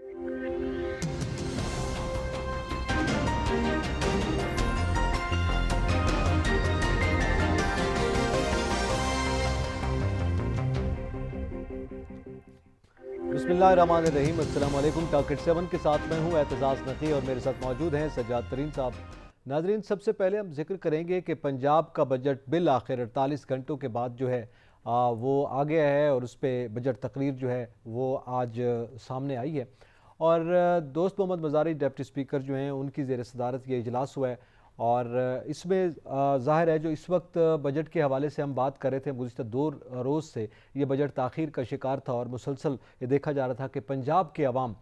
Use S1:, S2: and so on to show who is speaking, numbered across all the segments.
S1: बिस्मिल्लाहिर्रहमानिर्रहीम। अस्सलाम वालेकुम। टारगेट 7 के साथ मैं हूँ एतजाज़ नकी और मेरे साथ मौजूद हैं सज्जाद तरीन साहब। नाजरीन, सबसे पहले हम जिक्र करेंगे कि पंजाब का बजट बिल आखिर 48 घंटों के बाद जो है वो आ गया है और उस पर बजट तकरीर जो है वो आज सामने आई है। और दोस्त मोहम्मद मज़ारी डिप्टी स्पीकर जो हैं उनकी ज़ेर सदारत ये इजलास हुआ है और इसमें ज़ाहिर है जो इस वक्त बजट के हवाले से हम बात कर रहे थे, गुज़िश्ता 2 रोज़ से ये बजट ताख़ीर का शिकार था और मुसलसल ये देखा जा रहा था कि पंजाब के अवाम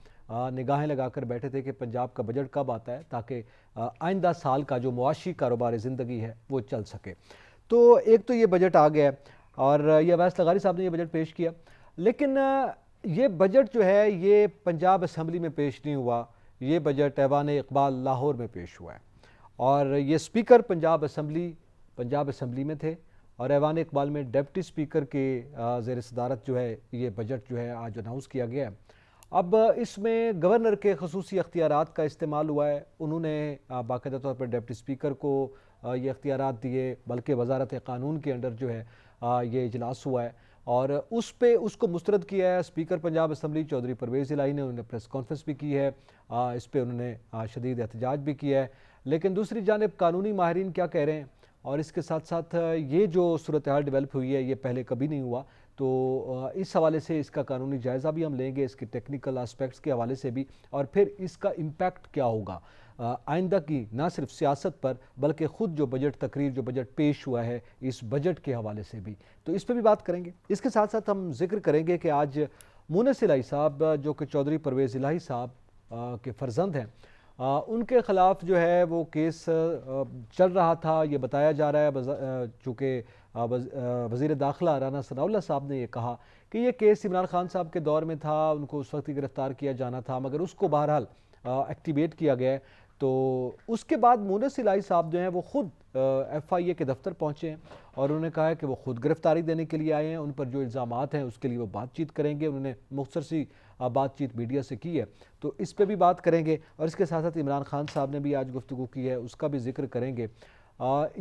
S1: निगाहें लगा कर बैठे थे कि पंजाब का बजट कब आता है ताकि आइंदा साल का जो मुआशी कारोबार ज़िंदगी है वो चल सके। तो एक तो ये बजट आ गया है और ये अवैस लगारी साहब ने ये बजट पेश किया, लेकिन ये बजट जो है ये पंजाब असम्बली में पेश नहीं हुआ, ये बजट ऐवान इकबाल लाहौर में पेश हुआ है और ये स्पीकर पंजाब असम्बली में थे और ऐवान इकबाल में डिप्टी स्पीकर के ज़ेर सदारत जो है ये बजट जो है आज अनाउंस किया गया है। अब इसमें गवर्नर के खसूसी अख्तियारात का इस्तेमाल हुआ है, उन्होंने बाकायदा तौर पर डिप्टी स्पीकर को ये अख्तियारात दिए, बल्कि वजारत कानून के अंडर जो है ये इजलास हुआ है और उस पे उसको मुस्तरद किया है स्पीकर पंजाब असम्बली चौधरी परवेज़ इलाही ने। उन्होंने प्रेस कॉन्फ्रेंस भी की है, इस पर उन्होंने शदीद एहतजाज भी किया है। लेकिन दूसरी जानिब कानूनी माहिरीन क्या कह रहे हैं और इसके साथ साथ ये जो सूरत हाल डेवलप हुई है ये पहले कभी नहीं हुआ, तो इस हवाले से इसका कानूनी जायज़ा भी हम लेंगे, इसके टेक्निकल आस्पेक्ट्स के हवाले से भी, और फिर इसका इम्पैक्ट क्या होगा आइंदा की ना सिर्फ सियासत पर बल्कि ख़ुद जो बजट तकरीर जो बजट पेश हुआ है इस बजट के हवाले से भी, तो इस पर भी बात करेंगे। इसके साथ साथ हम जिक्र करेंगे कि आज मुनस इलाही साहब जो कि चौधरी परवेज़ इलाही साहब के फर्जंद हैं, उनके ख़िलाफ़ जो है वो केस चल रहा था। ये बताया जा रहा है चूँकि वज़ीर दाखिला राना सनाउल्लाह साहब ने ये कहा कि ये केस इमरान खान साहब के दौर में था, उनको उस वक्त ही गिरफ़्तार किया जाना था, मगर उसको बहरहाल एक्टिवेट किया गया है। तो उसके बाद मुनस इलाही साहब जो हैं वो ख़ुद FIA के दफ्तर पहुँचे हैं और उन्होंने कहा है कि वो ख़ुद गिरफ़्तारी देने के लिए आए हैं, उन पर जो इल्ज़ामात हैं उसके लिए वो बातचीत करेंगे। उन्होंने मुख्तसर सी बातचीत मीडिया से की है, तो इस पर भी बात करेंगे और इसके साथ साथ इमरान खान साहब ने भी आज गुफ्तगू की है, उसका भी जिक्र करेंगे।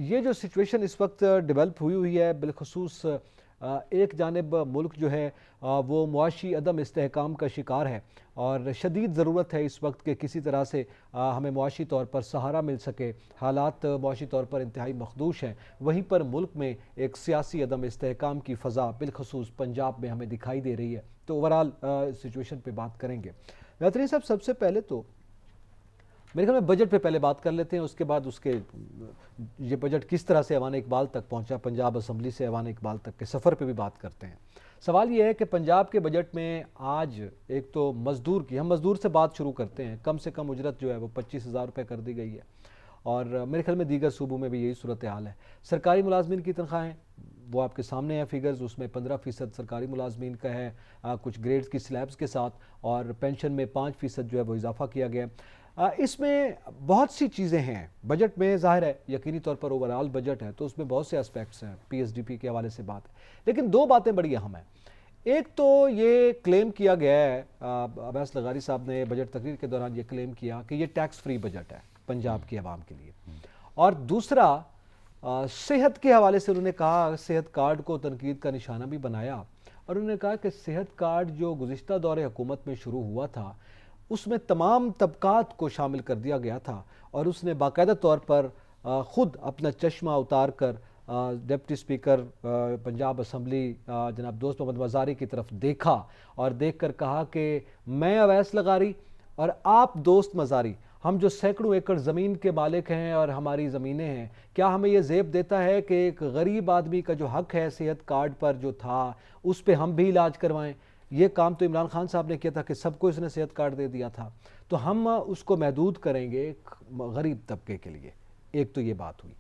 S1: ये जो सिचुएशन इस वक्त डेवलप हुई है, बिलखसूस एक जानिब मुल्क जो है वो मुआशी अदम इस्तेहकाम का शिकार है और शदीद ज़रूरत है इस वक्त के किसी तरह से हमें मुआशी तौर पर सहारा मिल सके। हालात मुआशी तौर पर इंतहाई मखदूश हैं, वहीं पर मुल्क में एक सियासी अदम इस्तेहकाम की फ़ज़ा बिलखसूस पंजाब में हमें दिखाई दे रही है। तो ओवरऑल सिचुएशन पर बात करेंगे। बेहतरीन साहब, सबसे पहले तो मेरे ख्याल में बजट पे पहले बात कर लेते हैं, उसके बाद उसके ये बजट किस तरह से ऐवान इकबाल तक पहुंचा, पंजाब असम्बली से ऐवान इकबाल तक के सफ़र पे भी बात करते हैं। सवाल ये है कि पंजाब के बजट में आज एक तो मज़दूर की, हम मज़दूर से बात शुरू करते हैं, कम से कम उजरत जो है वो 25,000 रुपये कर दी गई है और मेरे ख्याल में दीगर सूबों में भी यही सूरत हाल है। सरकारी मुलाजमीन की तनख्वाहें वो आपके सामने है फिगर्स, उसमें 15% सरकारी मुलाजमीन का है कुछ ग्रेड्स की स्लैब्स के साथ, और पेंशन में 5% जो है वो इजाफा किया गया। इसमें बहुत सी चीज़ें हैं बजट में, ज़ाहिर है यकीनी तौर पर ओवरऑल बजट है तो उसमें बहुत से एस्पेक्ट्स हैं, PSDP के हवाले से बात है, लेकिन दो बातें बड़ी अहम हैं। एक तो ये क्लेम किया गया है, अवैस लगारी साहब ने बजट तकरीर के दौरान ये क्लेम किया कि ये टैक्स फ्री बजट है पंजाब के अवाम के लिए, और दूसरा सेहत के हवाले से उन्होंने कहा, सेहत कार्ड को तनकीद का निशाना भी बनाया और उन्होंने कहा कि सेहत कार्ड जो गुज़िश्ता दौरे हुकूमत में शुरू हुआ था उसमें तमाम तबकात को शामिल कर दिया गया था और उसने बाकायदा तौर पर ख़ुद अपना चश्मा उतार कर डिप्टी स्पीकर पंजाब असम्बली जनाब दोस्त मोहम्मद मज़ारी की तरफ देखा और देख कर कहा कि मैं अवैस लगारी और आप दोस्त मज़ारी, हम जो सैकड़ों एकड़ ज़मीन के मालिक हैं और हमारी ज़मीनें हैं, क्या हमें यह ज़ेब देता है कि एक गरीब आदमी का जो हक़ है सेहत कार्ड पर जो था उस पर हम भी इलाज करवाएं। ये काम तो इमरान खान साहब ने किया था कि सबको इसने सेहत कार्ड दे दिया था, तो हम उसको महदूद करेंगे गरीब तबके के लिए। एक तो ये बात हुई,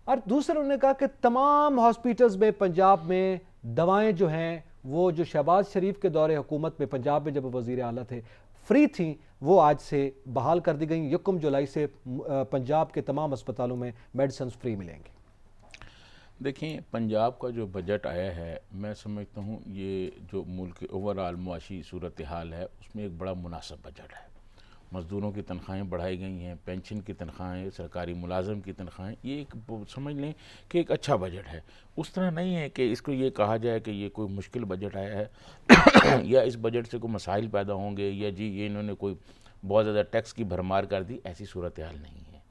S1: और दूसरा उन्होंने कहा कि तमाम हॉस्पिटल्स में पंजाब में दवाएं जो हैं वो जो शहबाज शरीफ के दौरे हुकूमत में पंजाब में जब वज़ीर आला थे फ्री थी, वो आज से बहाल कर दी गई। 1 जुलाई से पंजाब के तमाम अस्पतालों में मेडिसिन फ्री मिलेंगे।
S2: देखिए, पंजाब का जो बजट आया है, मैं समझता हूँ ये जो मुल्क की ओवरऑल मुआशी सूरत हाल है उसमें एक बड़ा मुनासिब बजट है। मज़दूरों की तनख्वाहें बढ़ाई गई हैं, पेंशन की तनख्वाहें, सरकारी मुलाजिम की तनख्वाहें, ये एक समझ लें कि एक अच्छा बजट है। उस तरह नहीं है कि इसको ये कहा जाए कि ये कोई मुश्किल बजट आया है या इस बजट से कोई मसाइल पैदा होंगे या जी ये इन्होंने कोई बहुत ज़्यादा टैक्स की भरमार कर दी, ऐसी सूरत हाल नहीं है।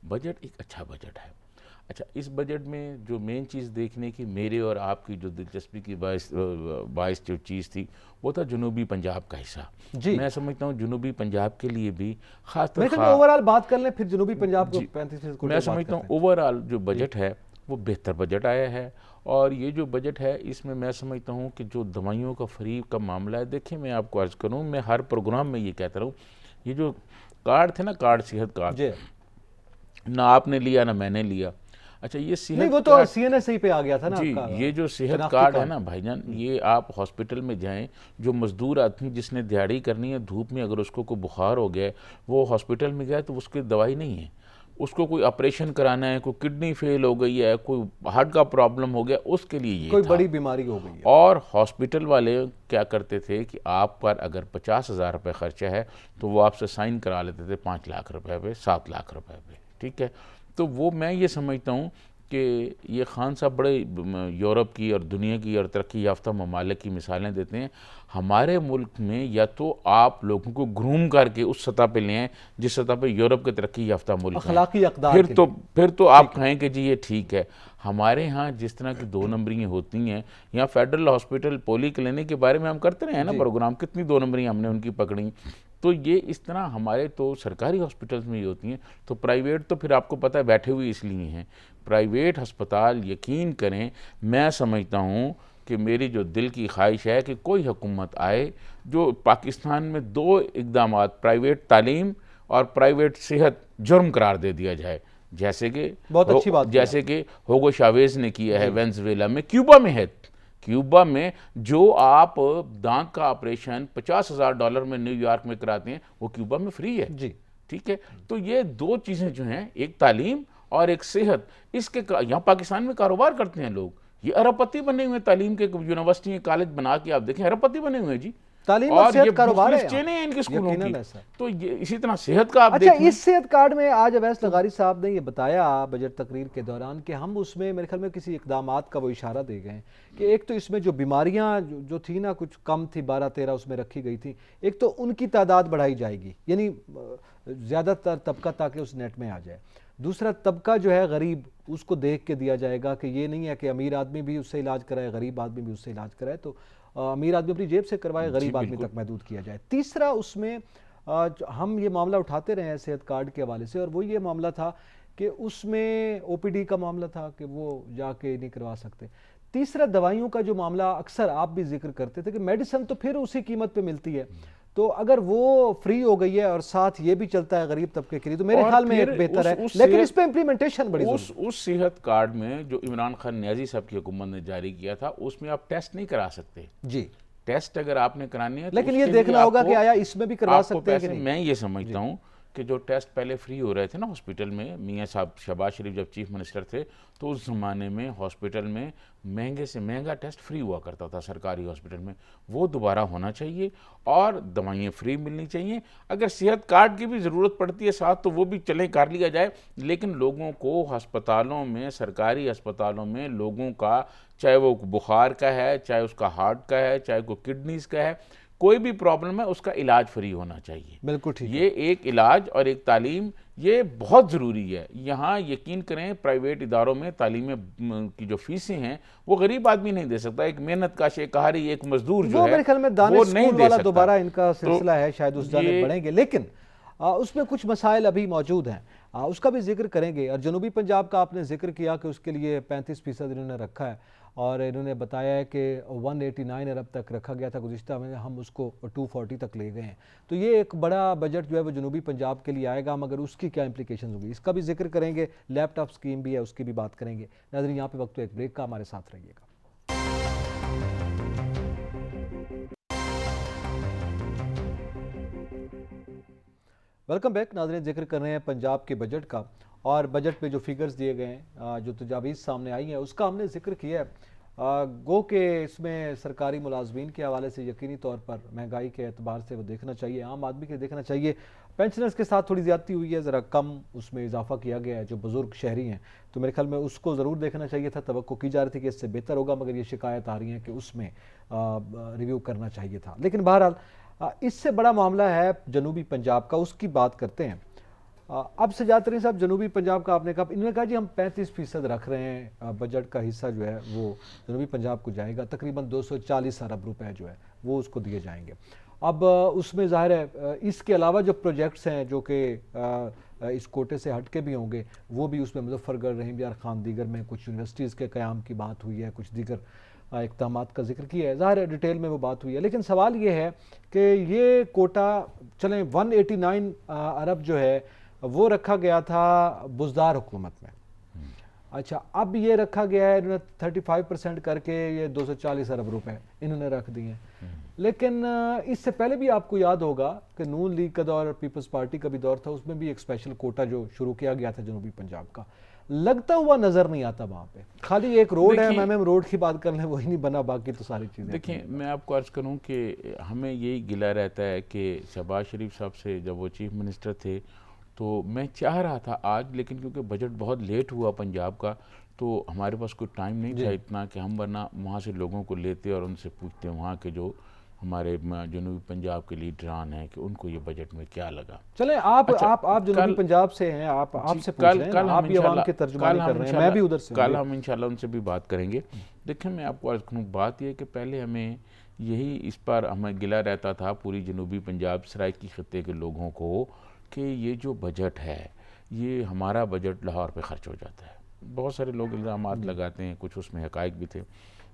S2: बजट एक अच्छा बजट है। अच्छा, इस बजट में जो मेन चीज़ देखने की मेरे और आपकी जो दिलचस्पी की बाइस जो चीज़ थी वो था जनूबी पंजाब का हिस्सा।
S1: जी,
S2: मैं समझता हूँ जनूबी पंजाब के लिए भी खासतर
S1: मेरे ख्याल में ओवरऑल बात कर लें, फिर जनूबी पंजाब को
S2: जी
S1: 35%
S2: मैं
S1: कोटे बात
S2: समझता हूँ
S1: करते हैं।
S2: ओवरऑल जो
S1: जी,
S2: बजट है वो बेहतर बजट आया है। और ये जो बजट है इसमें मैं समझता हूँ कि जो दवाइयों का फ्री का मामला है, देखिए मैं आपको अर्ज़ करूँ, मैं हर प्रोग्राम में ये कहता रहूँ, ये जो कार्ड थे ना, कार्ड सेहत कार्ड,
S1: जी,
S2: ना आपने लिया ना मैंने लिया। अच्छा, ये
S1: नहीं
S2: सेहत
S1: वो तो
S2: कार्ड,
S1: सीएनएसई पे आ गया था ना
S2: जी,
S1: आपका
S2: ये जो सेहत
S1: शनाख्ती
S2: कार्ड है
S1: कार्ड।
S2: ना भाईजान, ये आप हॉस्पिटल में जाएं, जो मज़दूर आदमी जिसने दिहाड़ी करनी है धूप में, अगर उसको कोई बुखार हो गया है, वो हॉस्पिटल में गया तो उसकी दवाई नहीं है, उसको कोई ऑपरेशन कराना है, कोई किडनी फेल हो गई है, कोई हार्ट का प्रॉब्लम हो गया, उसके लिए ये
S1: कोई
S2: था।
S1: बड़ी बीमारी हो गई है।
S2: और हॉस्पिटल वाले क्या करते थे कि आप पर अगर 50,000 रुपये खर्चा है तो वो आपसे साइन करा लेते थे 5 लाख रुपए पे, 7 लाख रुपए पे, ठीक है। तो वो मैं ये समझता हूँ कि ये खान साहब बड़े यूरोप की और दुनिया की और तरक्की याफ्ता ममालिक की मिसालें देते हैं। हमारे मुल्क में या तो आप लोगों को ग्रूम करके उस सतह पे ले आएं जिस सतह पे यूरोप के तरक्की याफ्ता मुल्क हैं,
S1: अखलाकी अकदार
S2: फिर
S1: के
S2: तो
S1: लिए।
S2: फिर तो आप
S1: ठीक है।
S2: कहें कि जी ये ठीक है। हमारे यहाँ जिस तरह की 2 नंबरियाँ होती हैं, यहाँ फेडरल हॉस्पिटल पोली क्लिनिक के बारे में हम करते रहे हैं ना
S1: जी,
S2: प्रोग्राम, कितनी 2 नंबरियाँ हमने उनकी पकड़ी। तो ये इस तरह हमारे तो सरकारी हॉस्पिटल्स में ही होती हैं, तो प्राइवेट तो फिर आपको पता है बैठे हुए इसलिए हैं। प्राइवेट अस्पताल यकीन करें, मैं समझता हूँ कि मेरी जो दिल की ख्वाहिश है कि कोई हुकूमत आए जो पाकिस्तान में 2 इक़दामात, प्राइवेट तालीम और प्राइवेट सेहत जुर्म करार दे दिया जाए, जैसे कि
S1: बहुत अच्छी बात की
S2: जैसे
S1: आपने।
S2: कि होगो शावेज ने किया है
S1: जी,
S2: वेनेजुएला में, क्यूबा में है। क्यूबा में जो आप दांत का ऑपरेशन $50,000 में न्यूयॉर्क में कराते हैं वो क्यूबा में फ्री है,
S1: जी,
S2: ठीक है। तो ये 2 चीज़ें जो हैं, एक तालीम और एक सेहत, इसके यहाँ पाकिस्तान में कारोबार करते हैं लोग, ये अरबपति बने हुए हैं, तालीम के यूनिवर्सिटी कॉलेज बना के आप देखें, अरबपति बने हुए हैं जी।
S1: तालीम और
S2: और ये
S1: सेहत कारोबार है
S2: मुख्तलिफ
S1: यहाँ
S2: चेनें हैं इनके
S1: पे,
S2: स्कूलों की।
S1: यकीनन है सर।
S2: तो ये इसी तरह सेहत का आप
S1: अच्छा,
S2: देख लें।
S1: इस सेहत कार्ड में आज अवैस लगारी साहब ने ये बताया बजट तकरीर के दौरान कि हम उसमें मेरे ख्याल में किसी इकदामात का वो इशारा दे गए कि एक तो इसमें जो बीमारियां जो थी ना, कुछ कम थी, 12-13 उसमें रखी गई थी, एक तो उनकी तादाद बढ़ाई जाएगी, यानी ज़्यादातर तबका ताकि उस नेट में आ जाए। दूसरा तबका जो है गरीब, उसको देख के दिया जाएगा कि ये नहीं है कि अमीर आदमी भी उससे इलाज कराए, गरीब आदमी भी उससे इलाज कराए, तो अमीर आदमी अपनी जेब से करवाए,
S2: जी
S1: गरीब आदमी
S2: बिल्कुल।
S1: तक महदूद किया जाए। तीसरा उसमें हम ये मामला उठाते रहे हैं सेहत कार्ड के हवाले से, और वो ये मामला था कि उसमें ओपीडी का मामला था कि वो जाके नहीं करवा सकते। तीसरा दवाइयों का जो मामला अक्सर आप भी जिक्र करते थे कि मेडिसिन तो फिर उसी कीमत पे मिलती है, तो अगर वो फ्री हो गई है और साथ ये भी चलता है गरीब तबके के लिए, तो मेरे
S2: और
S1: ख्याल में
S2: फिर
S1: एक बेहतर है,
S2: उस
S1: लेकिन
S2: सेहत
S1: इस पे इम्प्लीमेंटेशन बड़ी जरूरी
S2: उस सेहत कार्ड में जो इमरान खान नियाजी साहब की हुकूमत ने जारी किया था, उसमें आप टेस्ट नहीं करा सकते।
S1: है। जी,
S2: टेस्ट अगर आपने कराने हैं तो
S1: लेकिन ये
S2: उसके लिए
S1: देखना होगा कि आया इसमें भी करवा
S2: आपको
S1: सकते हैं कि
S2: पैसे,
S1: नहीं।
S2: मैं ये समझता हूँ कि जो टेस्ट पहले फ्री हो रहे थे ना हॉस्पिटल में, मियाँ साहब शहबाज शरीफ जब चीफ मिनिस्टर थे तो उस ज़माने में हॉस्पिटल में महंगे से महंगा टेस्ट फ्री हुआ करता था सरकारी हॉस्पिटल में, वो दोबारा होना चाहिए और दवाइयाँ फ्री मिलनी चाहिए। अगर सेहत कार्ड की भी ज़रूरत पड़ती है साथ तो वो भी चलें, कर लिया जाए, लेकिन लोगों को अस्पतालों में, सरकारी अस्पतालों में लोगों का, चाहे वो बुखार का है, चाहे उसका हार्ट का है, चाहे कोई किडनीज का है, कोई भी प्रॉब्लम है उसका इलाज फ्री होना चाहिए।
S1: बिल्कुल ठीक है।
S2: ये एक इलाज और एक तालीम, ये बहुत ज़रूरी है। यहाँ यकीन करें प्राइवेट इदारों में तालीम की जो फीसें हैं वो गरीब आदमी नहीं दे सकता, एक मेहनत का शेकहारी एक मजदूर जो
S1: वो
S2: है
S1: मेरे ख्याल में
S2: वो
S1: दानिश
S2: नहीं
S1: स्कूल
S2: दे
S1: वाला
S2: सकता।
S1: दोबारा इनका
S2: तो
S1: सिलसिला है, शायद उस जाने
S2: ये
S1: बढ़ेंगे, लेकिन उसमें कुछ मसाइल अभी मौजूद हैं, उसका भी जिक्र करेंगे। और जनूबी पंजाब का आपने जिक्र किया कि उसके लिए 35% इन्होंने रखा है, और इन्होंने बताया है कि 189 अरब तक रखा गया था गुज़िश्ता में, हम उसको 240 तक ले गए हैं। तो ये एक बड़ा बजट जो है वो जनूबी पंजाब के लिए आएगा, मगर उसकी क्या इंप्लीकेशन होगी इसका भी जिक्र करेंगे। लैपटॉप स्कीम भी है, उसकी भी बात करेंगे। नाज़रीन, यहाँ पे वक्त एक ब्रेक का, हमारे साथ रहिएगा। Welcome back. नाज़रीन, जिक्र कर रहे हैं पंजाब के बजट का, और बजट पे जो फिगर्स दिए गए हैं, जो तजावीज़ सामने आई हैं, उसका हमने जिक्र किया है। गो के इसमें सरकारी मुलाजमीन के हवाले से यकीनी तौर पर महंगाई के एतबार से वो देखना चाहिए, आम आदमी के देखना चाहिए। पेंशनर्स के साथ थोड़ी ज़्यादती हुई है, ज़रा कम उसमें इजाफा किया गया है, जो बुज़ुर्ग शहरी हैं, तो मेरे ख्याल में उसको ज़रूर देखना चाहिए था। तवक्को की जा रही थी कि इससे बेहतर होगा, मगर ये शिकायत आ रही है कि उसमें रिव्यू करना चाहिए था। लेकिन बहरहाल इससे बड़ा मामला है जनूबी पंजाब का, उसकी बात करते हैं। अब सजाद तरीन साहब, जनूबी पंजाब का आपने कहा, इन्होंने कहा जी हम 35% रख रहे हैं, बजट का हिस्सा जो है वो जनूबी पंजाब को जाएगा, तकरीबन 240 अरब रुपए जो है वो उसको दिए जाएंगे। अब उसमें ज़ाहिर है इसके अलावा जो प्रोजेक्ट्स हैं जो कि इस कोटे से हट के भी होंगे, वो भी उसमें मुजफ्फरगढ़, रहीम यार खान, दीगर में कुछ यूनिवर्सिटीज़ के क़याम की बात हुई है, कुछ दीगर इक़दामात का जिक्र किया है, ज़ाहिर है डिटेल में वो बात हुई है। लेकिन सवाल ये है कि ये कोटा चलें 189 अरब जो है वो रखा गया था बुज़दार हुकूमत में। अच्छा, अब ये रखा गया है, इन्होंने 35% करके ये 240 अरब रुपए इन्होंने रख दिए हैं। लेकिन इससे पहले भी आपको याद होगा कि नून लीग का दौर, पीपल्स पार्टी का भी दौर था, उसमें भी एक स्पेशल कोटा जो शुरू किया गया था जनूबी पंजाब का, लगता हुआ नजर नहीं आता वहाँ पे। खाली एक रोड है, एमएम रोड की बात कर लें, वही नहीं बना, बाकी तो सारी चीज़ें।
S2: देखिए, मैं आपको अर्ज़ करूँ कि हमें यही गिला रहता है कि शहबाज शरीफ साहब से जब वो चीफ मिनिस्टर थे तो मैं चाह रहा था आज, लेकिन क्योंकि बजट बहुत लेट हुआ पंजाब का, तो हमारे पास कोई टाइम नहीं था इतना कि हम वरना वहाँ से लोगों को लेते और उनसे पूछते वहाँ के जो हमारे जनूबी पंजाब के लीडरान हैं कि उनको ये बजट में क्या लगा।
S1: चले आप जनूबी पंजाब से हैं, आप आपसे पूछ रहे हैं, आप भी आवाम के तर्जुमानी कर रहे हैं, मैं भी उधर से,
S2: कल हम इंशाल्लाह उनसे भी बात करेंगे। देखिए, मैं आपको अर्ज़ करूँ, बात यह कि पहले हमें यही इस पर हमें गिला रहता था पूरी जनूबी पंजाब सराइकी खित्ते के लोगों को कि ये जो बजट है ये हमारा बजट लाहौर पे ख़र्च हो जाता है। बहुत सारे लोग इल्ज़ामात लगाते हैं, कुछ उसमें हक़ाइक़ भी थे।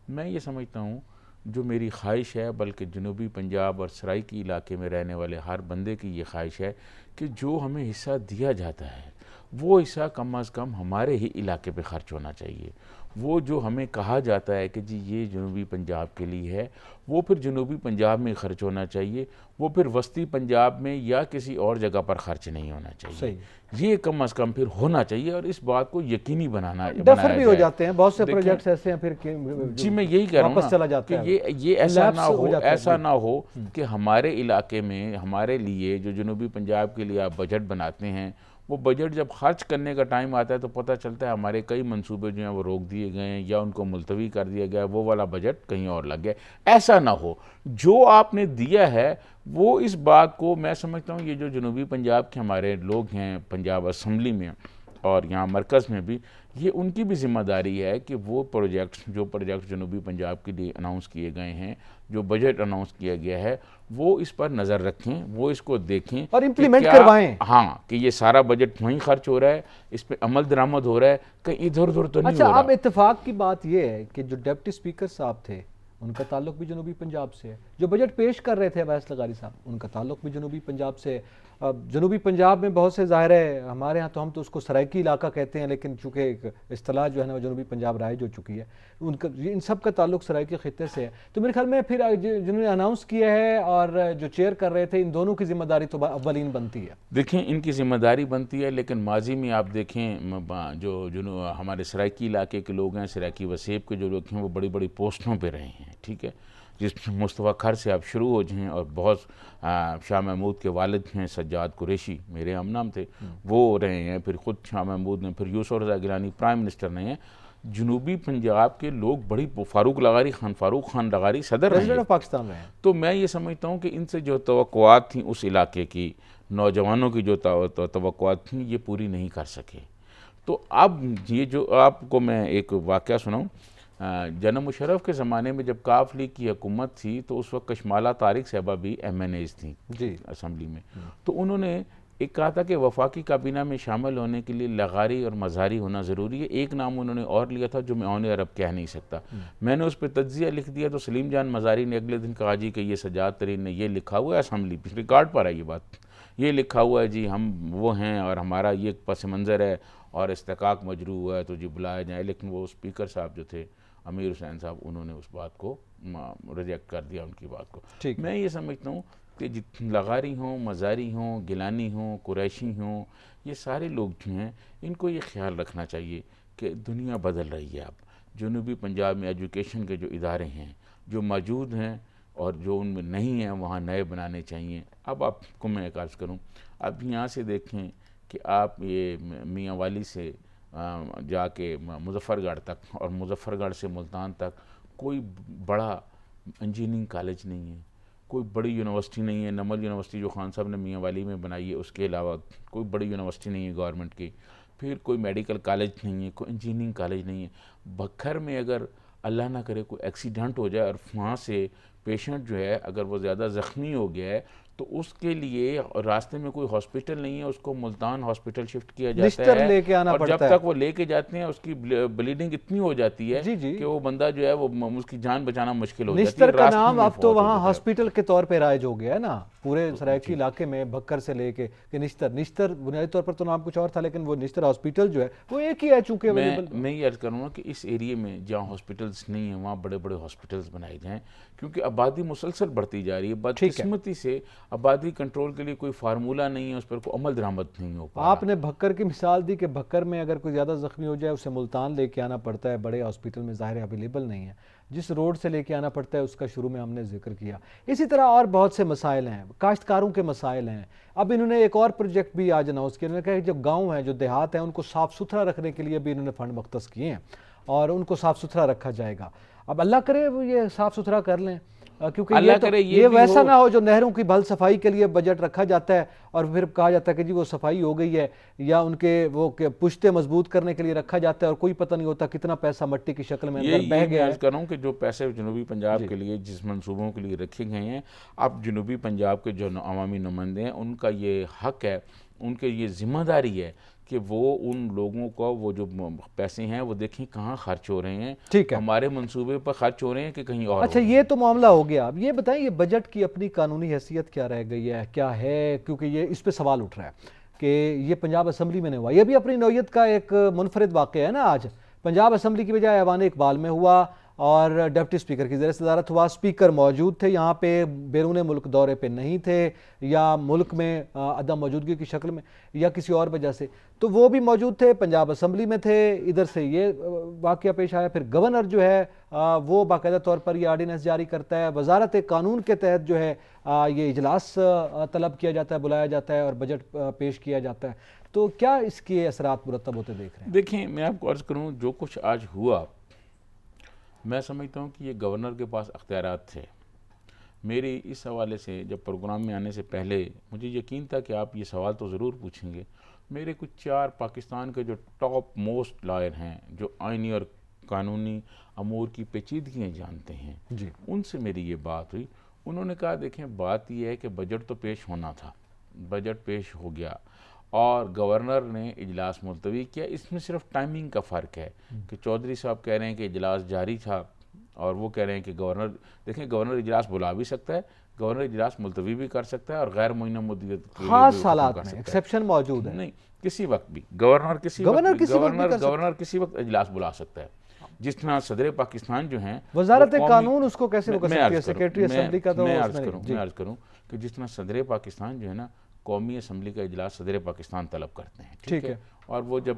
S2: मैं ये समझता हूँ, जो मेरी ख्वाहिश है, बल्कि जनूबी पंजाब और सराइकी इलाके में रहने वाले हर बंदे की ये ख्वाहिश है कि जो हमें हिस्सा दिया जाता है वो हिस्सा कम अज़ कम हमारे ही इलाके पे ख़र्च होना चाहिए। वो जो हमें कहा जाता है कि जी ये जनूबी पंजाब के लिए है, वो फिर जनूबी पंजाब में ख़र्च होना चाहिए, वो फिर वस्ती पंजाब में या किसी और जगह पर ख़र्च नहीं होना चाहिए। ये कम अज़ कम फिर होना चाहिए और इस बात को यकीनी बनाना
S1: भी हो जाते हैं बहुत से प्रोजेक्ट्स ऐसे हैं फिर
S2: जी, मैं यही कह रहा हूँ कि ये ऐसा ना हो कि हमारे इलाके में हमारे लिए जो जनूबी पंजाब के लिए आप बजट बनाते हैं, वो बजट जब खर्च करने का टाइम आता है तो पता चलता है हमारे कई मंसूबे जो हैं वो रोक दिए गए हैं या उनको मुलतवी कर दिया गया है, वो वाला बजट कहीं और लग गया। ऐसा ना हो, जो आपने दिया है वो इस बात को, मैं समझता हूँ ये जो जनूबी पंजाब के हमारे लोग हैं पंजाब असम्बली में और यहाँ मरकज़ में भी, ये उनकी भी ज़िम्मेदारी है कि वो जो प्रोजेक्ट जनूबी पंजाब के लिए अनाउंस किए गए हैं, जो बजट अनाउंस किया गया है, वो इस पर नज़र रखें, वो इसको देखें
S1: और इम्प्लीमेंट करवाएं।
S2: हाँ, कि ये सारा बजट वहीं खर्च हो रहा है, इस पर अमल दरामद हो रहा है, कहीं इधर उधर तो नहीं हो रहा।
S1: अच्छा, अब इत्तेफाक की बात ये है कि जो डिप्टी स्पीकर साहब थे उनका ताल्लुक भी जनूबी पंजाब से है, जो बजट पेश कर रहे थे अवैस लगारी साहब, उनका ताल्लुक भी जनूबी पंजाब से है। अब जनूबी पंजाब में बहुत से, ज़ाहिर है हमारे यहाँ तो हम तो उसको सराइकी इलाका कहते हैं, लेकिन चूँकि एक इस्तिलाह जो है ना वो जनूबी पंजाब राइज हो चुकी है, उनका इन सब का ताल्लुक सराइकी खित्ते से है। तो मेरे ख्याल में फिर जिन्होंने अनाउंस किया है और जो चेयर कर रहे थे, इन दोनों की जिम्मेदारी तो अव्वलीन बनती है।
S2: देखें, इनकी जिम्मेदारी बनती है, लेकिन माजी में आप देखें जो हमारे सराइकी इलाके के लोग हैं, सराइकी वसेब के जो लोग हैं, वो बड़ी बड़ी पोस्टों पर रहे हैं, ठीक है। जिस मुस्तफ़ा खर से आप शुरू हो जाएँ और बहुत शाह महमूद के वालिद हैं सज्जाद कुरैशी, मेरे हम नाम थे, वो रहे हैं, फिर ख़ुद शाह महमूद ने, फिर यूसुफ रज़ा गिलानी प्राइम मिनिस्टर रहे हैं। जनूबी पंजाब के लोग बड़ी, फ़ारूक खान लगारी सदर रहे
S1: पाकिस्तान में।
S2: तो मैं ये समझता हूँ कि इनसे जो तवक्कुआत थी उस इलाके की, नौजवानों की जो तवक्कुआत थी, ये पूरी नहीं कर सके। तो अब ये जो आपको मैं एक वाक़या सुनाऊँ, जनरल मुशर्रफ के ज़माने में जब काफ लीग की हुकूमत थी तो उस वक्त कशमाला तारिक साहबा भी MNAs थी जी असम्बली में। तो उन्होंने एक कहा था कि वफाकी काबीना में शामिल होने के लिए लगारी और मज़ारी होना ज़रूरी है। एक नाम उन्होंने और लिया था जो मैं ऑन एयर अब कह नहीं सकता। मैंने उस पर तज्जिया लिख दिया तो सलीम जान मज़ारी ने अगले दिन कहा जी कि ये सज्जाद तरीन ने ये लिखा हुआ है असम्बली, पिछले रिकॉर्ड पर है ये बात, ये लिखा हुआ है जी हम वो हैं और हमारा ये पस मंज़र है और इस्तिकाक मजरू हुआ है तो जी बुलाया जाए। लेकिन वो स्पीकर साहब जो थे अमीर हुसैन साहब उन्होंने उस बात को रिजेक्ट कर दिया, उनकी बात को।
S1: ठीक।
S2: मैं ये समझता हूँ कि लगारी हों, मज़ारी हों, गिलानी हों, कुरैशी हों, ये सारे लोग जो हैं इनको ये ख्याल रखना चाहिए कि दुनिया बदल रही है। अब जनूबी पंजाब में एजुकेशन के जो इदारे हैं जो मौजूद हैं और जो उनमें नहीं हैं वहाँ नए बनाने चाहिए। अब आपको मैं एक अर्ज़ करूँ, अब यहाँ से देखें कि आप ये मियाँ वाली से जाके मुजफ्फरगढ़ तक और मुजफ्फरगढ़ से मुल्तान तक कोई बड़ा इंजीनियरिंग कॉलेज नहीं है, कोई बड़ी यूनिवर्सिटी नहीं है। नमल यूनिवर्सिटी जो खान साहब ने मियाँ वाली में बनाई है, उसके अलावा कोई बड़ी यूनिवर्सिटी नहीं है गवर्नमेंट की। फिर कोई मेडिकल कॉलेज नहीं है, कोई इंजीनियरिंग कॉलेज नहीं है। बखर में अगर अल्लाह ना करे कोई एक्सीडेंट हो जाए और वहाँ से पेशेंट जो है अगर वो ज़्यादा ज़ख्मी हो गया है तो उसके लिए रास्ते में कोई हॉस्पिटल नहीं है, उसको मुल्तान हॉस्पिटल शिफ्ट किया जाता है
S1: लेके आना
S2: और
S1: पड़ता
S2: जब
S1: है।
S2: तक वो लेके जाते हैं उसकी ब्लीडिंग इतनी हो जाती है कि वो बंदा जो है वो उसकी जान बचाना मुश्किल हो जाती है।
S1: निश्तर का नाम अब तो वहाँ हॉस्पिटल के तौर पे राइज हो गया है ना पूरे सरायकी इलाके में, भक्कर से लेके कि निश्तर बुनियादी तौर पर तो नाम कुछ और था लेकिन वो निश्तर हॉस्पिटल जो है वो एक ही है चूंकि
S2: मैं ये अर्ज करूँगा कि इस एरिए में जहाँ हॉस्पिटल्स नहीं है वहाँ बड़े बड़े हॉस्पिटल्स बनाए जाएँ, क्योंकि आबादी मुसलसल बढ़ती जा रही है। बदकिस्मती से आबादी कंट्रोल के लिए कोई फार्मूला नहीं है, उस पर कोई अमल दरामद नहीं हो पा रहा।
S1: आपने भक्कर की मिसाल दी कि भक्कर में अगर कोई ज़्यादा ज़ख्मी हो जाए उसे मुल्तान लेके आना पड़ता है, बड़े हॉस्पिटल में ज़ाहिर अवेलेबल नहीं है। जिस रोड से लेके आना पड़ता है उसका शुरू में हमने जिक्र किया। इसी तरह और बहुत से मसाइल हैं, काश्तकारों के मसाइल हैं। अब इन्होंने एक और प्रोजेक्ट भी आज अनाउंस किया, उन्होंने कहा कि जो गाँव हैं, जो देहात हैं, उनको साफ़ सुथरा रखने के लिए भी इन्होंने फ़ंड मुख्तस किए हैं और उनको साफ़ सुथरा रखा जाएगा। अब अल्लाह करे वो ये साफ़ सुथरा कर लें, क्योंकि ये वैसा ना हो जो नहरों की भल सफाई के लिए बजट रखा जाता है और फिर कहा जाता है कि जी वो सफाई हो गई है, या उनके वो पुश्ते मजबूत करने के लिए रखा जाता है और कोई पता नहीं होता कितना पैसा मट्टी की शक्ल में अंदर बह गया है।
S2: कर रहा हूँ कि जो पैसे जनूबी पंजाब के लिए जिस मंसूबों के लिए रखे गए हैं, अब जनूबी पंजाब के जो अवामी नुमाइंदे हैं उनका ये हक है, उनके ये जिम्मेदारी है कि वो उन लोगों को वो जो पैसे हैं वो देखें कहाँ खर्च हो रहे हैं।
S1: ठीक है,
S2: हमारे मंसूबे पर खर्च हो रहे हैं कि कहीं और।
S1: अच्छा, ये तो मामला हो गया। अब ये बताएं ये बजट की अपनी कानूनी हैसियत क्या रह गई है, क्या है, क्योंकि ये इस पे सवाल उठ रहा है कि ये पंजाब असम्बली में नहीं हुआ। ये भी अपनी नौयत का एक मुनफरिद वाक़या है ना। आज पंजाब असम्बली की बजाय ऐवान इकबाल में हुआ और डिप्टी स्पीकर की ज़ेर सदारत हुआ। स्पीकर मौजूद थे यहाँ पे, बैरून मुल्क दौरे पे नहीं थे या मुल्क में अदम मौजूदगी की शक्ल में या किसी और वजह से, तो वो भी मौजूद थे, पंजाब असम्बली में थे। इधर से ये वाक़या पेश आया। फिर गवर्नर जो है वो बाकायदा तौर पर ये आर्डीनेंस जारी करता है, वजारत कानून के तहत जो है ये इजलास तलब किया जाता है, बुलाया जाता है और बजट पेश किया जाता है। तो क्या इसके असरात मुरतब होते देख रहे हैं?
S2: देखिए, मैं आपको अर्ज़ करूँ जो कुछ आज हुआ, मैं समझता हूँ कि ये गवर्नर के पास अख्तियारात थे। मेरी इस हवाले से जब प्रोग्राम में आने से पहले मुझे यकीन था कि आप ये सवाल तो ज़रूर पूछेंगे। मेरे कुछ 4 पाकिस्तान के जो टॉप मोस्ट लॉयर हैं, जो आइनी और कानूनी अमूर की पेचीदगियाँ जानते हैं
S1: जी,
S2: उनसे मेरी ये बात हुई। उन्होंने कहा देखें बात यह है कि बजट तो पेश होना था, बजट पेश हो गया और गवर्नर ने इजलास मुलतवी किया। इसमें सिर्फ टाइमिंग का फ़र्क है कि चौधरी साहब कह रहे हैं कि इजलास जारी था और वो कह रहे हैं कि गवर्नर, देखें गवर्नर इजलास बुला भी सकता है, गवर्नर इजलास मुलतवी भी कर सकता है और गैर मुय्यना मुद्दत
S1: खास हालात में एक्सेप्शन मौजूद है।
S2: नहीं, किसी वक्त भी गवर्नर किसी वक्त इजलास बुला सकता है। जिस तरह सदर पाकिस्तान जो हैं,
S1: वजारत कानून उसको कैसे वो कर सकती है, सेक्रेटरी असेंबली का तो
S2: मैं अर्ज करूँ कि जिस तरह सदर पाकिस्तान जो है ना कौमी असम्बली का इजलास सदर पाकिस्तान तलब करते हैं, ठीक है, और वो जब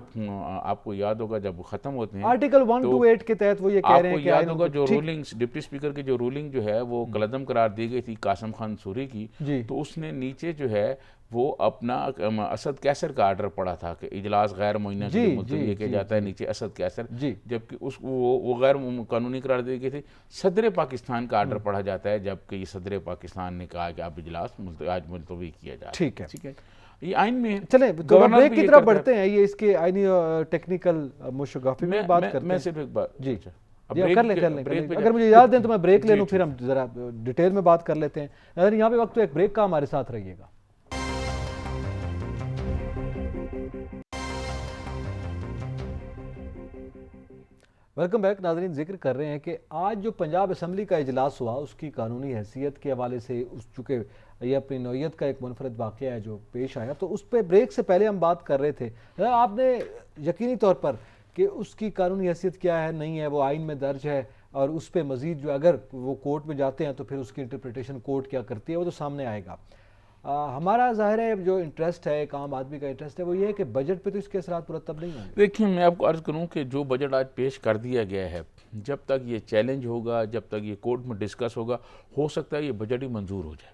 S2: आपको याद होगा जब ख़त्म होते हैं
S1: आर्टिकल 128 के तहत वो ये कह रहे हैं कि
S2: याद होगा जो रूलिंग्स डिप्टी स्पीकर की जो रूलिंग जो है वो कलअदम करार दी गई थी कासिम खान सूरी की, तो उसने नीचे जो है वो अपना असद कैसर का आर्डर पड़ा था कि इजलास गैर मुय्यना के लिए मुलतवी किया जाता है, नीचे असद कैसर, जबकि वो गैर कानूनी करार दी गई थी। सदर पाकिस्तान का आर्डर पढ़ा जाता है, जबकि ये सदर पाकिस्तान ने कहा कि आप इजलास आज मुलतवी किया जाए।
S1: ठीक है,
S2: ये आइन में
S1: चले तो ब्रेक की तरफ बढ़ते हैं। ये इसके आईनी टेक्निकल मुशगाफी में बात करते हैं।
S2: मैं सिर्फ एक बात
S1: जी कर लें। अगर मुझे याद दें तो मैं ब्रेक ले लूँ, फिर हम जरा डिटेल में बात कर लेते हैं। अगर यहाँ पे वक्त तो एक ब्रेक का हमारे साथ रहिएगा। वेलकम बैक नाज़रीन। जिक्र कर रहे हैं कि आज जो पंजाब असम्बली का इजलास हुआ उसकी कानूनी हैसियत के हवाले से, उस चूँकि ये अपनी नौयत का एक मुनफरद वाक़या है जो पेश आया, तो उस पर ब्रेक से पहले हम बात कर रहे थे। आपने यकीनी तौर पर कि उसकी कानूनी हैसियत क्या है, नहीं है, वो आइन में दर्ज है, और उस पर मजीद जो अगर वो कोर्ट में जाते हैं तो फिर उसकी इंटरप्रिटेशन कोर्ट क्या करती है वो तो सामने आएगा। हमारा ज़ाहिर है जो इंटरेस्ट है, एक आम आदमी का इंटरेस्ट है, वो ये है कि बजट पे तो इसके असरात मुरतब नहीं होंगे।
S2: देखिए, मैं आपको अर्ज़ करूं कि जो बजट आज पेश कर दिया गया है, जब तक ये चैलेंज होगा, जब तक ये कोर्ट में डिस्कस होगा, हो सकता है ये बजट ही मंजूर हो जाए।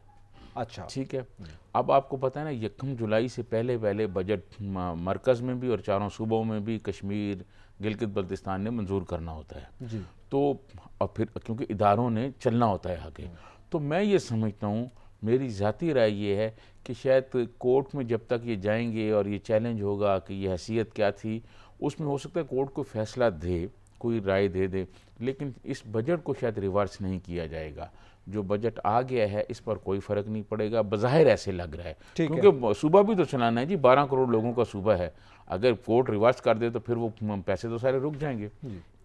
S1: अच्छा,
S2: ठीक है। अब आपको पता है ना, 1 जुलाई से पहले पहले बजट मरकज़ में भी और चारों सूबों में भी, कश्मीर, गिलगित बल्तिस्तान ने मंजूर करना होता है।
S1: जी,
S2: तो और फिर क्योंकि इदारों ने चलना होता है आगे, तो मैं ये समझता हूँ, मेरी ज़ाती राय ये है कि शायद कोर्ट में जब तक ये जाएंगे और ये चैलेंज होगा कि ये हैसियत क्या थी, उसमें हो सकता है कोर्ट कोई फैसला दे, कोई राय दे दे, लेकिन इस बजट को शायद रिवर्स नहीं किया जाएगा। जो बजट आ गया है इस पर कोई फ़र्क नहीं पड़ेगा, बज़ाहिर ऐसे लग रहा है, क्योंकि सूबा भी तो चलाना है जी, 12 करोड़ लोगों का सूबा है। अगर कोर्ट रिवर्स कर दे तो फिर वो पैसे तो सारे रुक जाएंगे।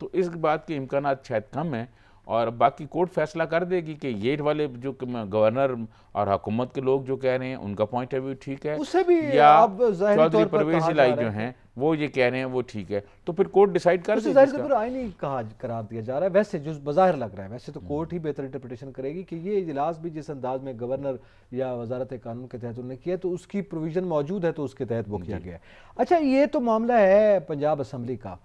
S2: तो इस बात के इम्कानात शायद कम है, और बाकी कोर्ट फैसला कर देगी कि ये वाले जो गवर्नर और हुकूमत के लोग जो कह रहे हैं उनका पॉइंट ऑफ व्यू ठीक है,
S1: उससे भी
S2: या
S1: अब ज़ाहिरी
S2: चौधरी
S1: तौर पर
S2: परवेज़
S1: कहा जा
S2: इलाही
S1: रहा
S2: जो
S1: है
S2: हैं वो ये कह रहे हैं वो ठीक है, तो फिर कोर्ट डिसाइड कर
S1: उससे
S2: देगी
S1: ज़ाहिर
S2: इसका।
S1: तौर पर आईनी कहा करार दिया जा रहा है। वैसे जो बज़ाहिर लग रहा है, वैसे तो कोर्ट ही बेहतर इंटरप्रिटेशन करेगी कि ये इजलास भी जिस अंदाज में गवर्नर या वजारत कानून के तहत उन्होंने किया, तो उसकी प्रोविज़न मौजूद है, तो उसके तहत वो किया गया है। अच्छा, ये तो मामला है पंजाब असम्बली का।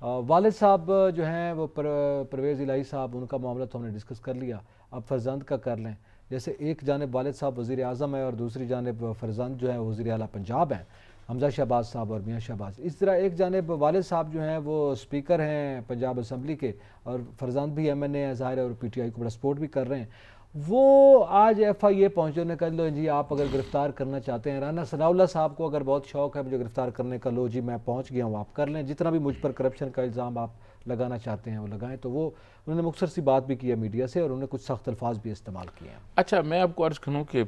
S1: वालिद साहब जो हैं वो परवेज़ इलाही साहब, उनका मामला तो हमने डिस्कस कर लिया, अब फरजंद का कर लें। जैसे एक जानिब वालिद साहब वज़ीर आज़म है और दूसरी जानिब फरजंद जो है वज़ीर आला पंजाब हैं, हमजा शहबाज साहब और मियाँ शहबाज। इस तरह एक जानिब वालिद साहब जो हैं वो स्पीकर हैं पंजाब असम्बली के, और फरजंद भी MNA है ज़ाहिर है, और PTI को बड़ा सपोर्ट भी कर रहे हैं। वो आज FIA पहुँचे, उन्होंने कहा लो जी आप अगर गिरफ़्तार करना चाहते हैं, राना सनाउल्लाह साहब को अगर बहुत शौक़ है मुझे गिरफ़्तार करने का, लो जी मैं पहुँच गया हूँ, आप कर लें, जितना भी मुझ पर करप्शन का इल्ज़ाम आप लगाना चाहते हैं वो लगाएं। तो वो उन्होंने मुख्तसर सी बात भी की है मीडिया से, और उन्होंने कुछ सख्त अल्फाज भी इस्तेमाल किए हैं।
S2: अच्छा, मैं आपको अर्ज़ करूँ कि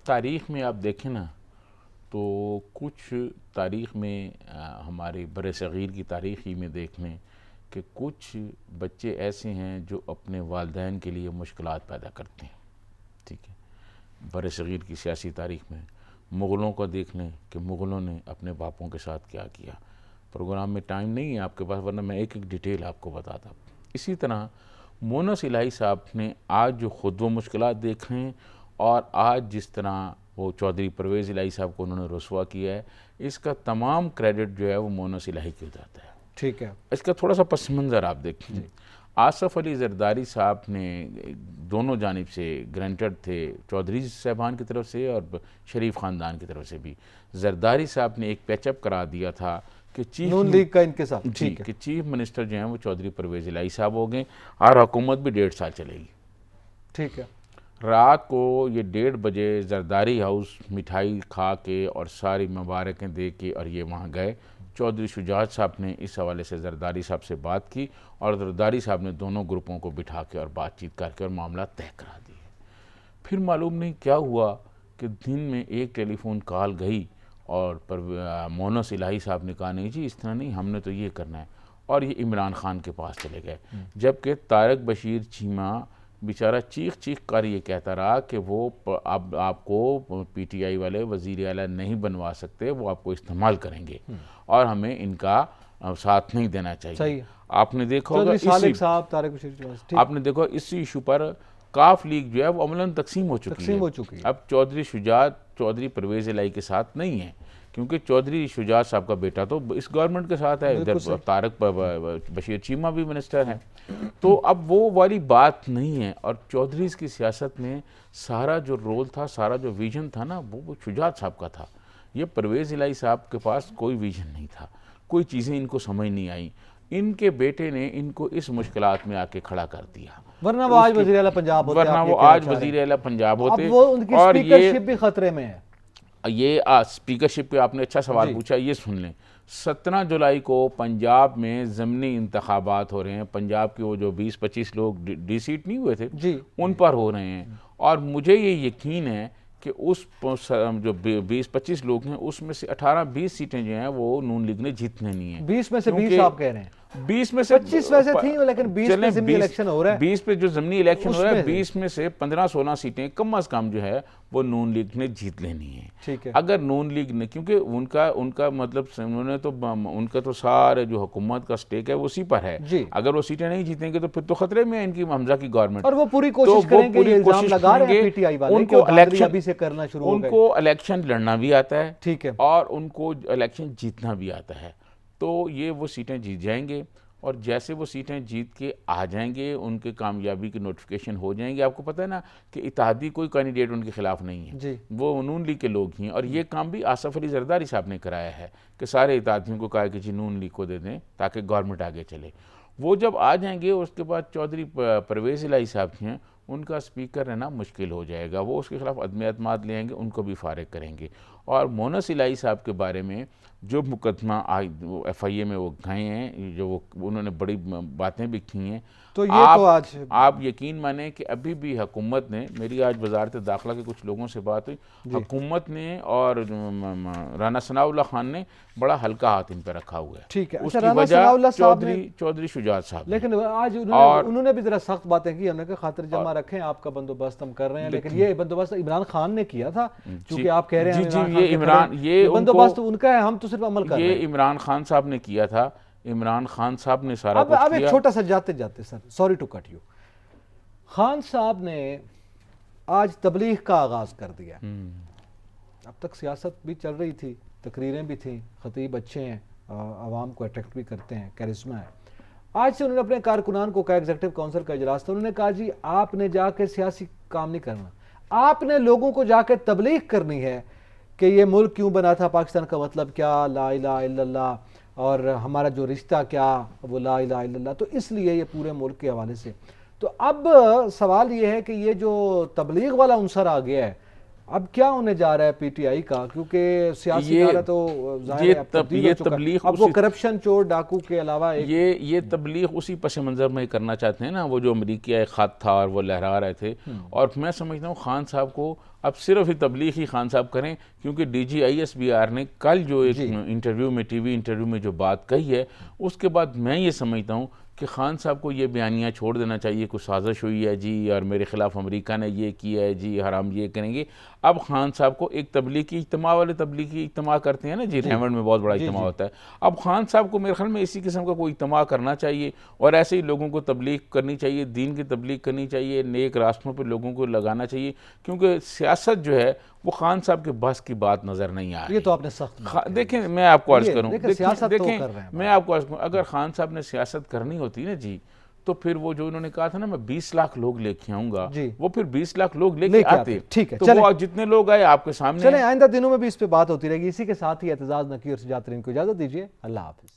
S2: तारीख़ में आप देखें ना, तो कुछ तारीख़ में हमारे बरसग़ीर की तारीख़ ही में देख लें कि कुछ बच्चे ऐसे हैं जो अपने वालिदैन के लिए मुश्किलात पैदा करते हैं। ठीक है, बरसग़ीर की सियासी तारीख़ में मुग़लों को देख लें कि मुग़लों ने अपने बापों के साथ क्या किया। प्रोग्राम में टाइम नहीं है आपके पास, वरना मैं एक एक डिटेल आपको बताता। इसी तरह मोनस इलाही साहब ने आज जो ख़ुद वो मुश्किलात देख रहे हैं, और आज जिस तरह वो चौधरी परवेज़ इलाही साहब को उन्होंने रुसवा किया है, इसका तमाम क्रेडिट जो है वो मोनस इलाही को जाता है।
S1: ठीक है,
S2: इसका थोड़ा सा पस मंज़र आप देखें। आसफ़ अली ज़रदारी साहब ने दोनों जानिब से ग्रांटेड थे, चौधरी साहबान की तरफ से और शरीफ ख़ानदान की तरफ से भी। ज़रदारी साहब ने एक पैचअप करा दिया था कि चीफ
S1: नून लीग का इनके साथ,
S2: जी, कि चीफ मिनिस्टर जो हैं वो चौधरी परवेज़ इलाही साहब हो गए, और हुकूमत भी 1.5 साल चलेगी।
S1: ठीक है,
S2: रात को ये 1:30 बजे ज़रदारी हाउस मिठाई खा के और सारी मुबारकें दे के और ये वहाँ गए। चौधरी शुजात साहब ने इस हवाले से ज़रदारी साहब से बात की, और ज़रदारी साहब ने दोनों ग्रुपों को बिठा के और बातचीत करके और मामला तय करा दिए। फिर मालूम नहीं क्या हुआ कि दिन में एक टेलीफोन कॉल गई, और मोनस इलाही साहब ने कहा नहीं जी इस तरह नहीं, हमने तो ये करना है, और ये इमरान खान के पास चले गए। जबकि तारक बशीर चीमा बेचारा चीख चीख कर ये कहता रहा कि वो अब आपको PTI वाले वज़ीर आला नहीं बनवा सकते, वो आपको इस्तेमाल करेंगे और हमें इनका साथ नहीं देना चाहिए। आपने देखा होगा आपने देखा इसी इशू पर काफ लीग जो है वो अमलन तकसीम हो चुकी है। अब चौधरी शुजात चौधरी परवेज़ इलाही के साथ नहीं है, क्योंकि चौधरी शुजात साहब का बेटा तो इस गवर्नमेंट के साथ है, इधर तारक बशीर चीमा भी मिनिस्टर हैं। तो अब वो वाली बात नहीं है, और चौधरीज़ की सियासत में सारा जो रोल था, सारा जो विजन था ना, वो शुजात साहब का था। ये परवेज़ इलाही साहब के पास कोई विजन नहीं था, कोई चीज़ें इनको समझ नहीं आई। इनके बेटे ने इनको इस मुश्किलात में आके खड़ा कर दिया,
S1: वरना वो आज वज़ीर आला पंजाब होते,
S2: वरना वो आज वज़ीर आला पंजाब होते।
S1: वो उनकी स्पीकरशिप भी खतरे में है।
S2: ये स्पीकरशिप पे आपने अच्छा सवाल पूछा, ये सुन लें। 17 जुलाई को पंजाब में ज़मनी इंतखाबात हो रहे हैं। पंजाब के वो जो 20-25 लोग डी सीट नहीं हुए थे जी, उन पर हो रहे हैं, और मुझे ये यकीन है कि उस जो 20-25 लोग हैं उसमें से 18-20 सीटें जो हैं वो नून लीग ने जीतने नहीं है।
S1: 20 में से 20 आप कह रहे हैं?
S2: 20 में से
S1: 25 वैसे थी, लेकिन 20 पे ज़िमनी इलेक्शन हो रहा है।
S2: 20 पे जो ज़िमनी इलेक्शन हो रहा है,
S1: उसमें
S2: 20 में से 15-16 सीटें कम अज़ कम जो है वो नून लीग ने जीत लेनी है।
S1: ठीक है।
S2: अगर नून लीग ने, क्योंकि उनका मतलब उन्होंने तो उनका तो सारे जो हुकूमत का स्टेक है वो उसी पर है
S1: जी।
S2: अगर वो सीटें नहीं जीतेंगे तो फिर तो खतरे में है इनकी हमजा की गवर्नमेंट।
S1: और वो पूरी कोशिश करेंगे, ये इल्जाम लगा रहे हैं पीटीआई वाले कि
S2: उनको
S1: धांधली अभी से करना शुरू हो गए।
S2: उनको इलेक्शन लड़ना भी आता है,
S1: ठीक है,
S2: और उनको इलेक्शन जीतना भी आता है। तो ये वो सीटें जीत जाएंगे, और जैसे वो सीटें जीत के आ जाएंगे उनके कामयाबी की नोटिफिकेशन हो जाएंगे। आपको पता है ना कि इत्तेहादी कोई कैंडिडेट उनके खिलाफ नहीं है
S1: जी।
S2: वो नून लीग के लोग ही हैं। और ये काम भी आसफ अली जरदारी साहब ने कराया है कि सारे इत्तेहादियों को कहा कि जी नून लीग को दे दें ताकि गवर्नमेंट आगे चले। वो जब आ जाएंगे उसके बाद चौधरी परवेज़ इलाही साहब हैं, उनका स्पीकर रहना मुश्किल हो जाएगा। वो उसके खिलाफ अदम एतमाद ले आएंगे, उनको भी फारिग करेंगे। और मोनस इलाही साहब के बारे में जो मुकदमा FIA में वो गए हैं, जो वो उन्होंने बड़ी बातें भी की हैं,
S1: तो ये तो आज
S2: आप यकीन माने कि अभी भी हुकूमत ने, मेरी आज वजारत दाखिला के कुछ लोगों से बात हुई, हुकूमत ने और राना सनाउल्लाह खान ने बड़ा हल्का हाथ इन पर रखा हुआ है।
S1: ठीक है।
S2: उसकी वजह चौधरी शुजात साहब,
S1: लेकिन आज उन्होंने भी जरा सख्त बातें की, हमने कहा खातिर जमा रखें, आपका बंदोबस्त हम कर रहे हैं। लेकिन ये बंदोबस्त इमरान खान ने किया था, क्योंकि आप कह रहे हैं ये बंदोबस्त उनका है, हम तो सिर्फ अमल कर रहे हैं।
S2: ये इमरान खान साहब ने किया था, इमरान खान साहब ने सारा कुछ
S1: अब
S2: किया।
S1: एक छोटा सा जाते जाते sir, sorry to cut you, Khan sahab ने आज तबलीग का आगाज कर दिया। अब तक सियासत भी चल रही थी, तकरीरें भी थी, खतीब अच्छे हैं, आवाम को अट्रैक्ट भी करते हैं, कैरिस्मा है। आज से उन्होंने अपने कारकुनान को कहा, एग्जीक्यूटिव काउंसिल का इजलास था, उन्होंने कहा जी आपने जाके सियासी काम नहीं करना, आपने लोगों को जाके तबलीग करनी है कि ये मुल्क क्यों बना था, पाकिस्तान का मतलब क्या, ला इलाहा इल्लल्लाह, और हमारा जो रिश्ता क्या वो ला इलाहा इल्लल्लाह। तो इसलिए ये पूरे मुल्क के हवाले से, तो अब सवाल ये है कि ये जो तबलीग वाला अंसर आ गया है, अब क्या होने जा रहा है पीटीआई का, क्योंकि सियासी दायरा तो ज़ाहिर है तब्दील हो चुका है। अब वो करप्शन, चोर डाकू के अलावा
S2: ये तबलीग उसी पस मंज़र में करना चाहते हैं ना, वो जो अमरीकी ख़त था और वो लहरा रहे थे। और मैं समझता हूँ खान साहब को अब सिर्फ ही तबलीग ही खान साहब करें, क्योंकि DG ISBR ने कल जो एक इंटरव्यू में, TV इंटरव्यू में जो बात कही है, उसके बाद मैं ये समझता हूँ कि खान साहब को ये बयानियाँ छोड़ देना चाहिए, कुछ साजिश हुई है जी और मेरे खिलाफ अमेरिका ने ये किया है जी, हराम ये करेंगे। अब खान साहब को एक तबलीगी इज्तिमा वाले तबलीगी इज्तिमा करते हैं ना जी, रेवंड में बहुत बड़ा इज्तिमा होता है। अब खान साहब को मेरे ख्याल में इसी किस्म का कोई इज्तिमा करना चाहिए, और ऐसे ही लोगों को तबलीग करनी चाहिए, दीन की तबलीग करनी चाहिए, नेक रास्तों पर लोगों को लगाना चाहिए, क्योंकि सियासत जो है वो खान साहब के बस की बात नजर नहीं आ रही।
S1: ये तो आपने सख्त
S2: देखें, मैं आपको अर्ज करूं,
S1: देखें
S2: मैं आपको अर्ज करूं, अगर खान साहब ने सियासत करनी होती ना जी, तो फिर वो जो उन्होंने कहा था ना मैं 20 लाख लोग लेके आऊंगा, वो फिर 20 लाख लोग लेके आते।
S1: ठीक है,
S2: तो वो जितने लोग आए आपके सामने।
S1: चले, आइंदा दिनों में भी इस पे बात होती रहेगी। इसी के साथ ही एतजाज नकी और सजात तरीन को इजाजत दीजिए। अल्लाह हाफिज।